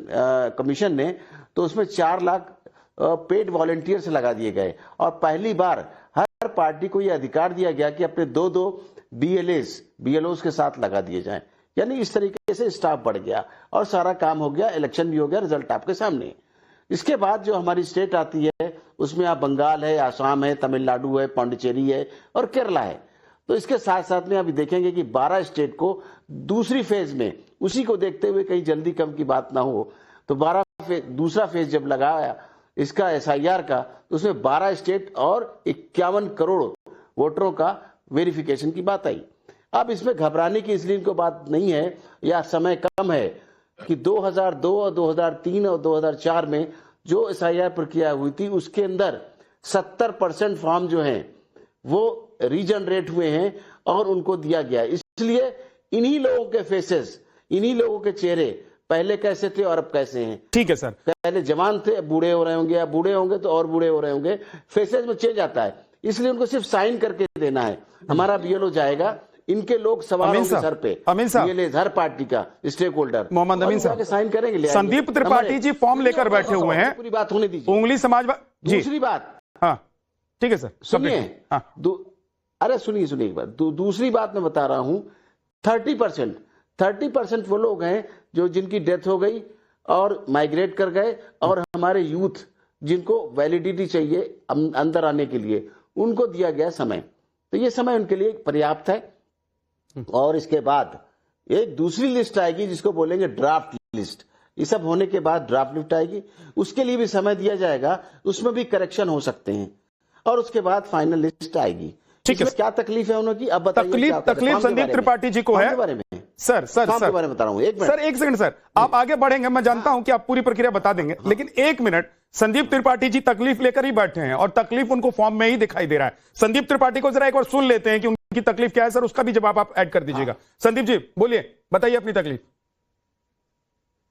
M: कमीशन ने तो उसमें 4 लाख पेड वॉलंटियर्स लगा दिए गए और पहली बार हर पार्टी को यह अधिकार दिया गया कि अपने 2-2 बीएलओस के साथ लगा दिए जाएं। यानी इस तरीके से स्टाफ बढ़ गया और सारा काम हो गया, इलेक्शन भी हो गया, रिजल्ट आपके सामने। इसके बाद जो हमारी स्टेट आती है उसमें आप बंगाल है, आसाम है, तमिलनाडु है, पांडिचेरी है और केरला है। तो इसके साथ साथ में अभी देखेंगे कि 12 स्टेट को दूसरी फेज में, उसी को देखते हुए कहीं जल्दी कम की बात ना हो, तो दूसरा फेज जब लगाया इसका एसआईआर का तो उसमें 12 स्टेट और 51 करोड़ वोटरों का वेरिफिकेशन की बात आई। अब इसमें घबराने की इसलिए इनको बात नहीं है या समय कम है कि 2002 और 2003 और 2004 में जो एसआईआर प्रक्रिया हुई थी उसके अंदर 70% फॉर्म जो हैं वो रीजनरेट हुए हैं और उनको दिया गया। इसलिए इन्हीं लोगों के फेसेस, इन्हीं लोगों के चेहरे पहले कैसे थे और अब कैसे हैं।
A: ठीक है सर,
M: पहले जवान थे, बूढ़े हो रहे होंगे, या बूढ़े होंगे तो और बूढ़े हो रहे होंगे, फेसेस में चेंज आता है। इसलिए उनको सिर्फ साइन करके देना है, हमारा बीएलओ जाएगा, इनके लोग सवार होंगे सर पे,
A: अमीन साहब,
M: ये हर पार्टी का स्टेक होल्डर
A: मोहम्मद अमीन साहब
M: साइन करेंगे।
A: संदीप त्रिपाठी जी फॉर्म लेकर बैठे हुए हैं,
M: पूरी बात होने दीजिए।
A: उंगली समाजवादी।
M: दूसरी बात,
A: हाँ ठीक है सर,
M: सुनिए। अरे सुनिए एक बात, दूसरी बात मैं बता रहा हूं, 30% वो लोग हैं जो जिनकी डेथ हो गई और माइग्रेट कर गए और हमारे यूथ जिनको वैलिडिटी चाहिए अंदर आने के लिए, उनको दिया गया समय, तो ये समय उनके लिए पर्याप्त है। और इसके बाद एक दूसरी लिस्ट आएगी जिसको बोलेंगे ड्राफ्ट लिस्ट। ये सब होने के बाद ड्राफ्ट लिस्ट आएगी, उसके लिए भी समय दिया जाएगा, उसमें भी करेक्शन हो सकते हैं और उसके बाद फाइनल लिस्ट आएगी।
A: ठीक है,
M: क्या तकलीफ है उन्होंने की अब बताइए।
A: तकलीफ संदीप त्रिपाठी जी को है
M: बारे में
A: सर
M: के बारे में बता रहा हूँ। एक
A: सेकंड सर, आप आगे बढ़ेंगे, मैं जानता हूं कि आप पूरी प्रक्रिया बता देंगे, लेकिन 1 मिनट। संदीप त्रिपाठी जी तकलीफ लेकर ही बैठे हैं और तकलीफ उनको फॉर्म में ही दिखाई दे रहा है। संदीप त्रिपाठी को जरा एक बार सुन लेते हैं कि उनकी तकलीफ क्या है सर, उसका भी जवाब आप ऐड कर दीजिएगा। संदीप जी बोलिए, बताइए अपनी तकलीफ।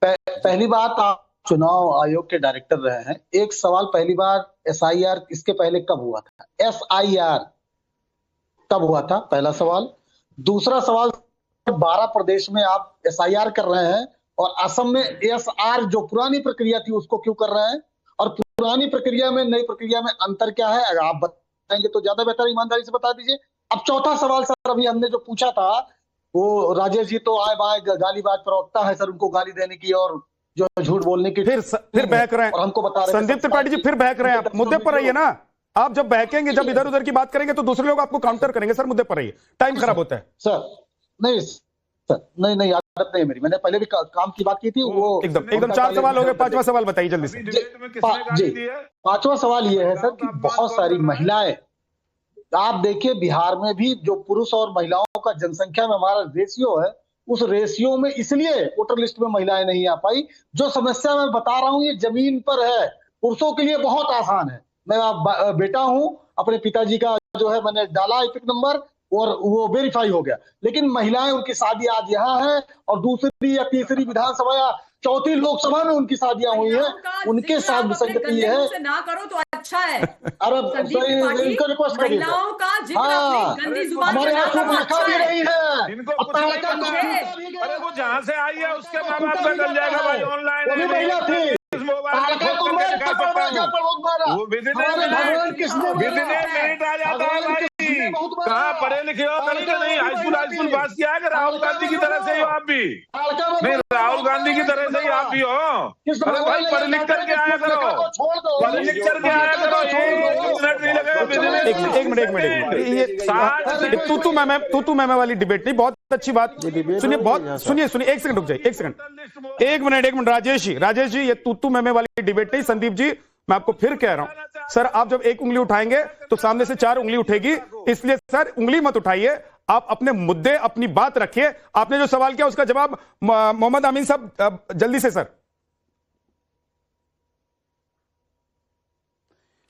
H: पहली बात, आप चुनाव आयोग के डायरेक्टर रहे हैं, एक सवाल, पहली बार एसआईआर इसके पहले कब हुआ था? एसआईआर कब हुआ था, पहला सवाल। दूसरा सवाल, 12 प्रदेश में आप एसआईआर कर रहे हैं और असम में एसआर जो पुरानी प्रक्रिया थी उसको क्यों कर रहे हैं, और पुरानी प्रक्रिया में नई प्रक्रिया में अंतर क्या है, अगर आप बताएंगे तो ज्यादा बेहतर, ईमानदारी से बता दीजिए। अब चौथा सवाल सर, अभी हमने जो पूछा था, वो राजेश जी तो आए बाय गालीबाज प्रवक्ता है सर, उनको गाली देने की और जो झूठ बोलने की
A: फिर बहक रहे हैं,
H: और हमको बता रहे हैं
A: संदीप त्रिपाठी जी, फिर बहक रहे हैं आप। मुद्दे पर रहिए ना, आप जब बहकेंगे, जब इधर उधर की बात करेंगे तो दूसरे लोग आपको काउंटर करेंगे। सर मुद्दे पर रहिए, टाइम खराब होता है
H: सर। नहीं सर, नहीं आदत नहीं है मेरी, मैंने पहले भी काम की बात की थी। वो
A: एकदम 4 सवाल हो गए, 5वां सवाल बताइए जल्दी से।
H: जी, 5वां सवाल ये है सर कि बहुत सारी महिलाएं, आप देखिए बिहार में भी जो पुरुष और महिलाओं का जनसंख्या में हमारा रेशियो है, उस रेशियो में इसलिए वोटर लिस्ट में महिलाएं नहीं आ पाई। जो समस्या मैं बता रहा हूं ये जमीन पर है, पुरुषों के लिए बहुत आसान है। मैं बेटा हूं, अपने पिताजी का जो है मैंने डाला एपिक नंबर और वो वेरीफाई हो गया, लेकिन महिलाएं, उनकी शादी आज यहाँ है और दूसरी या तीसरी विधानसभा या चौथी लोकसभा में उनकी शादियां हुई हैं, उनके साथ विसंगति है।
I: ना करो तो अच्छा है।
H: अरे इनको रिक्वेस्ट करिए,
I: महिलाओं का जिक्र अपनी गंदी जुबान
H: हमारे
I: से
H: यहाँ
I: ना
H: खूब
I: करो,
H: लिखा
I: अच्छा
H: भी
I: है।
H: नहीं है।
K: इनको कुछ नहीं करना है। अरे वो जहां से आई है उसके माँ बाप का डल जाएगा भाई, ऑनलाइन
H: वो भी महिला थी।
K: मिनट आ जाता है भाई, कहाँ पढ़े लिखे हो, कहीं तो नहीं, हाईस्कूल पास किया है कि राहुल गांधी की तरह से ही हो आप भी? नहीं, राहुल गांधी की तरह से ही आप भी हो। अरे भाई पढ़ लिख करके आया करो, पढ़ लिख करके आया करो, 1 मिनट नहीं लगेगा।
A: एक मिनट, तू मैमे वाली डिबेट नहीं, बहुत अच्छी बात। सुनिए, 1 सेकंड रुक जाइए, 1 सेकंड, 1 मिनट। राजेश जी, ये तू मैमे वाली डिबेट नहीं। संदीप जी, मैं आपको फिर कह रहा हूं सर, आप जब एक उंगली उठाएंगे तो सामने से 4 उंगली उठेगी, इसलिए सर उंगली मत उठाइए, आप अपने मुद्दे, अपनी बात रखिए। आपने जो सवाल किया उसका जवाब मोहम्मद अमीन साहब जल्दी से। सर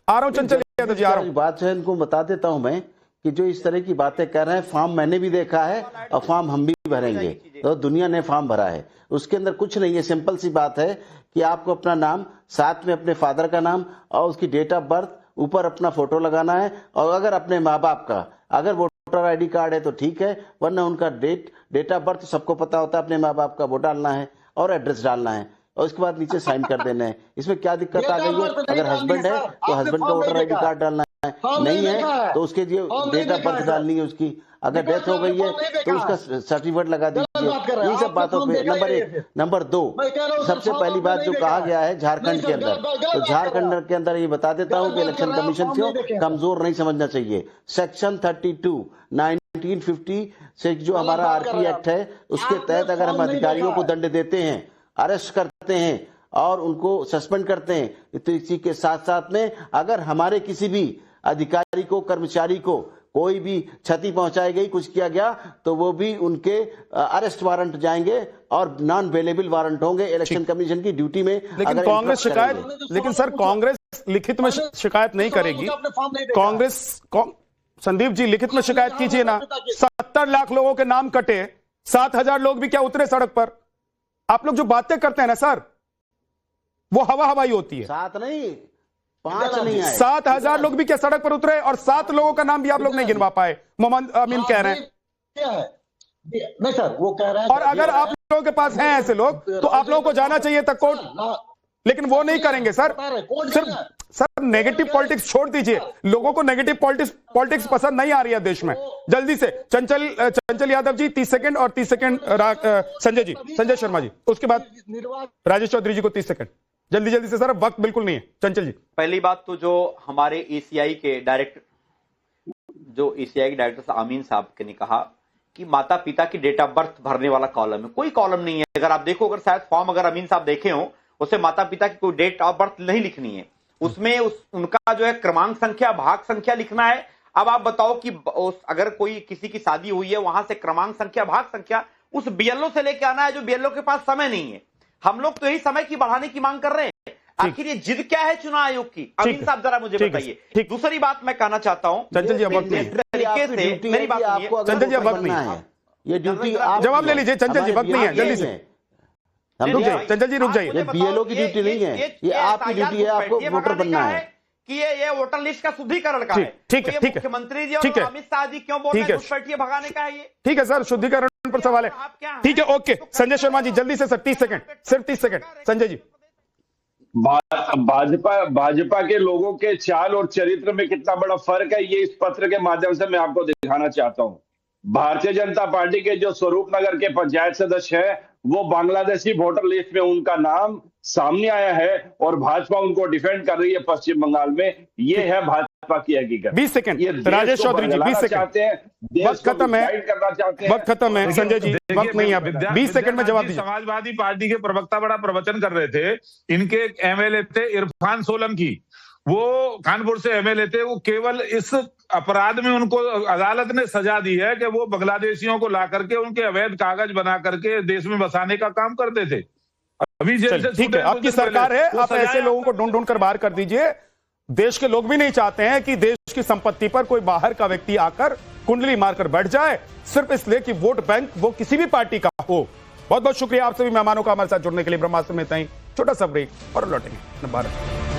A: आ रहा हूं, चंचल यादव जी आ रहा हूं।
M: बात है, इनको बता देता हूं मैं कि जो इस तरह की बातें कर रहे हैं, फॉर्म मैंने भी देखा है और फॉर्म हम भी भरेंगे, तो दुनिया ने फॉर्म भरा है, उसके अंदर कुछ नहीं है। सिंपल सी बात है कि आपको अपना नाम, साथ में अपने फादर का नाम और उसकी डेट ऑफ बर्थ, ऊपर अपना फोटो लगाना है, और अगर अपने माँ बाप का अगर वोटर आईडी कार्ड है तो ठीक है, वरना उनका डेट ऑफ बर्थ सबको पता होता है, अपने माँ बाप का वो डालना है और एड्रेस डालना है, और उसके बाद नीचे साइन कर देना है। इसमें क्या दिक्कत आ गई है? अगर हस्बैंड है तो हस्बैंड का वोटर आईडी कार्ड डालना है, नहीं है तो उसके लिए डेट ऑफ बर्थ डालनी है उसकी, अगर डेथ हो गई है तो उसका सर्टिफिकेट लगा दीजिए। इन सब बातों पे नंबर 1। नंबर 2, सबसे पहली बात जो कहा गया है झारखंड के अंदर, तो झारखंड के अंदर ये बता देता हूँ कि इलेक्शन कमीशन को कमजोर नहीं समझना चाहिए। सेक्शन 32 1950 से जो हमारा आरपी एक्ट है, उसके तहत अगर हम अधिकारियों को दंड देते हैं, अरेस्ट करते हैं और उनको सस्पेंड करते हैं, तो इसी के साथ साथ में अगर हमारे किसी भी अधिकारी को, कर्मचारी को कोई भी क्षति पहुंचाई गई, कुछ किया गया, तो वो भी उनके अरेस्ट वारंट जाएंगे और नॉन अवेलेबल वारंट होंगे इलेक्शन कमीशन की ड्यूटी में।
A: लेकिन कांग्रेस शिकायत, लेकिन सर कांग्रेस लिखित में शिकायत नहीं करेगी। कांग्रेस, संदीप जी लिखित में शिकायत कीजिए ना। 70 लाख लोगों के नाम कटे, 7,000 लोग भी क्या उतरे सड़क पर? आप लोग जो बातें करते हैं ना सर, वो हवाई होती है।
M: 7 नहीं 5 नहीं आए,
A: 7,000 लोग भी क्या सड़क पर उतरे, और 7 लोगों का नाम भी आप लोग नहीं गिनवा पाए। मोहम्मद अमीन कह रहे हैं
H: नहीं सर, वो कह रहे हैं।
A: और अगर आप लोगों के पास हैं ऐसे लोग तो आप लोगों को जाना चाहिए था कोर्ट, लेकिन वो नहीं करेंगे सर। सिर्फ सर नेगेटिव पॉलिटिक्स छोड़ दीजिए, लोगों को नेगेटिव पॉलिटिक्स पसंद नहीं आ रही है देश में। जल्दी से चंचल यादव जी 30 सेकंड, और 30 सेकंड संजय शर्मा जी, उसके बाद राजेश चौधरी जी को 30 सेकंड। जल्दी से सर, वक्त बिल्कुल नहीं है। चंचल जी,
L: पहली बात तो जो हमारे एसीआई के डायरेक्टर अमीन साहब ने कहा कि माता पिता की डेट ऑफ बर्थ भरने वाला कॉलम है, कोई कॉलम नहीं है। अगर आप देखो, अगर शायद फॉर्म अगर अमीन साहब देखे हो, उससे माता पिता की कोई डेट ऑफ बर्थ नहीं लिखनी है, उसमें उनका जो है क्रमांक संख्या, भाग संख्या लिखना है। अब आप बताओ कि अगर कोई किसी की शादी हुई है, वहां से क्रमांक संख्या, भाग संख्या उस बीएलओ से लेके आना है, जो बीएलओ के पास समय नहीं है। हम लोग तो यही समय की बढ़ाने की मांग कर रहे हैं। आखिर ये जिद क्या है चुनाव आयोग की? अमीन साहब जरा मुझे बताइए। दूसरी बात मैं कहना चाहता हूँ,
A: चंचल जी वक्त नहीं है,
L: मेरी बात
A: चंचल जी वक्त नहीं है,
M: ये ड्यूटी
A: जवाब ले लीजिए। चंचल जी वक्त नहीं है, जल्दी से रुक जाइए। चंचल जी रुक जाइए,
M: ये बीएलओ की ड्यूटी नहीं है, ये आपकी ड्यूटी है, आपको वोटर बनना है
L: कि ये वोटर लिस्ट का शुद्धिकरण का है।
A: ठीक है,
L: मुख्यमंत्री जी और अमित शाह जी क्यों बोल रहे हैं घुसपैठिए भगाने का है? ये
A: ठीक है सर, शुद्धिकरण पर सवाल है। ठीक है, ओके संजय शर्मा जी जल्दी से सर, 30 सेकंड, सिर्फ 30 सेकंड। संजय जी,
J: भाजपा के लोगों के चाल और चरित्र में कितना बड़ा फर्क है, ये इस पत्र के माध्यम से मैं आपको दिखाना चाहता हूं। भारतीय जनता पार्टी के जो स्वरूप नगर के पंचायत सदस्य है, वो बांग्लादेशी वोटर लिस्ट में उनका नाम सामने आया है और भाजपा उनको डिफेंड कर रही है पश्चिम बंगाल में। ये है भाजपा की हकीकत।
A: 20 सेकंड राजेश चौधरी जी, 20 सेकंड, वक्त खत्म है, वक्त खत्म है। संजय जी वक्त नहीं है, 20 सेकंड में जवाब दीजिए।
K: समाजवादी पार्टी के प्रवक्ता बड़ा प्रवचन कर रहे थे। इनके एक एमएलए थे इरफान सोलंकी, वो कानपुर से एमएलए थे। वो केवल इस अपराध में उनको अदालत ने सजा दी है कि वो बांग्लादेशियों को ला करके उनके अवैध कागज बना करके देश में बसाने का काम करते थे। अभी जेल से
A: ठीक है, आपकी सरकार है, आप ऐसे लोगों को ढूंढ ढूंढ कर बाहर कर दीजिए। देश के लोग भी नहीं चाहते हैं कि देश की संपत्ति पर कोई बाहर का व्यक्ति आकर कुंडली मारकर बैठ जाए, सिर्फ इसलिए कि वोट बैंक वो किसी भी पार्टी का हो। बहुत बहुत शुक्रिया आप सभी मेहमानों का हमारे साथ जुड़ने के लिए। ब्रह्मास्त्र में इतना ही, छोटा सा ब्रेक और लौटेंगे भारत।